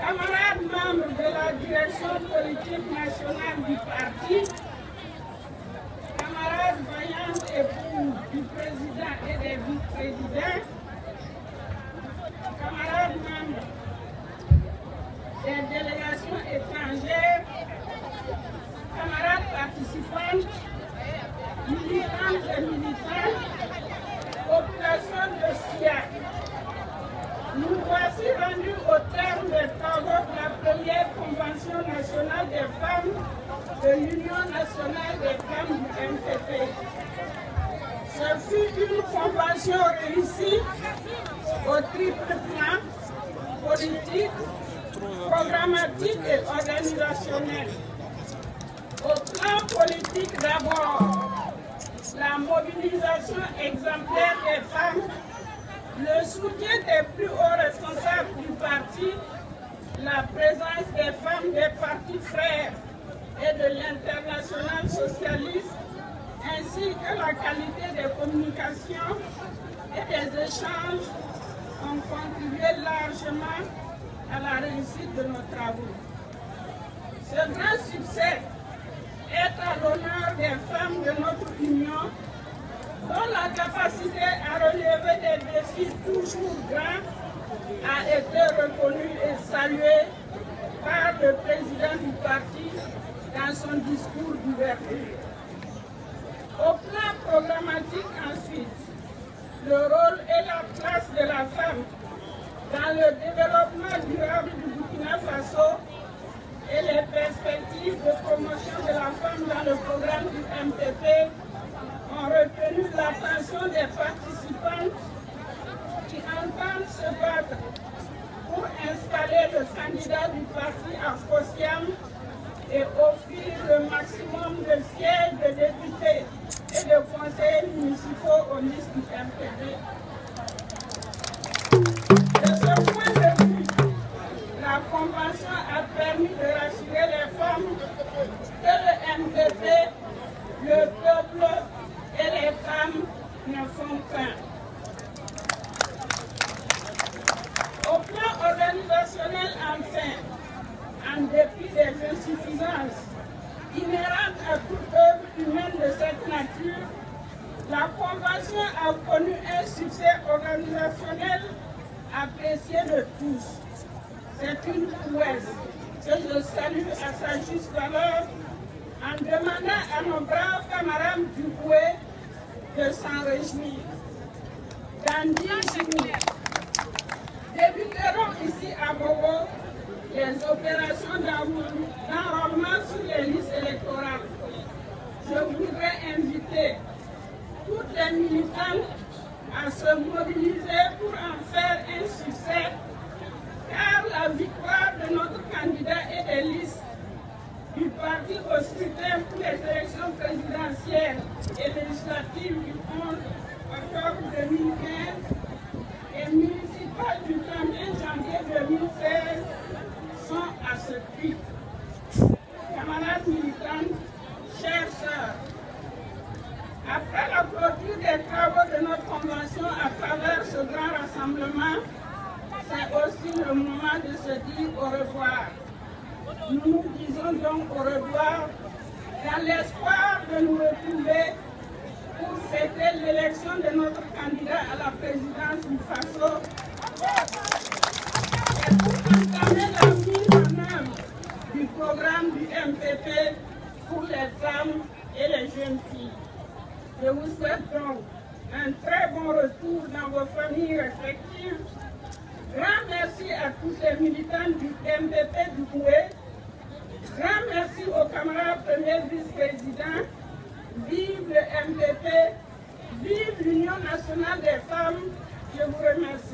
Camarades membres de la direction politique nationale du parti, camarades vaillantes épouses du président et des vice-présidents, camarades membres des délégations étrangères, camarades participantes, militantes et militants, population de SIA. Nous voici rendus au terme des travaux de la première Convention nationale des femmes de l'Union nationale des femmes du MPP. Ce fut une convention réussie au triple plan politique, programmatique et organisationnel. Au plan politique d'abord, la mobilisation exemplaire des femmes, le soutien des plus hauts responsables du parti, la présence des femmes des partis frères et de l'Internationale socialiste, ainsi que la qualité des communications et des échanges ont contribué largement à la réussite de nos travaux. Ce grand succès est à l'honneur des femmes de notre Union, dont la capacité à relever des défis toujours grands a été reconnue et saluée par le président du parti dans son discours d'ouverture. Au plan programmatique ensuite, le rôle et la place de la femme dans le développement durable du Burkina Faso et les perspectives de promotion de la femme dans le programme du MPP ont retenu l'attention des participantes qui entendent se battre pour installer le candidat du parti à Fosiam et offrir le maximum de sièges de députés et de conseillers municipaux aux listes du MPP. De ce point de vue, la Convention a permis de rassurer les femmes que le MPP, le peuple et les femmes ne font qu'un. Au plan organisationnel, enfin, en dépit des insuffisances inhérentes à toute œuvre humaine de cette nature, la Convention a connu un succès organisationnel apprécié de tous. C'est une prouesse que je salue à sa juste valeur en demandant à nos braves camarades du Boué de s'en réjouir. Dans 10 jours, débuteront ici à Bobo les opérations d'enrôlement sur les listes électorales. Je voudrais inviter toutes les militantes à se mobiliser pour en faire un succès, car la victoire de notre candidat et des listes du parti au scrutin pour les élections présidentielles et législatives du 11 octobre 2015 et municipales du 31 janvier 2016 sont à ce prix. Camarades militantes, chères sœurs, après la clôture des travaux de notre convention à travers ce grand rassemblement, c'est aussi le moment de se dire au revoir. Nous nous disons donc au revoir dans l'espoir de nous retrouver pour fêter l'élection de notre candidat à la présidence du FASO et pour entamer la mise en œuvre du programme du MPP pour les femmes et les jeunes filles. Je vous souhaite donc un très bon retour dans vos familles respectives. Grand merci à tous les militants du MPP du Boué. Grand merci aux camarades premiers vice-présidents. Vive le MPP, vive l'Union nationale des femmes. Je vous remercie.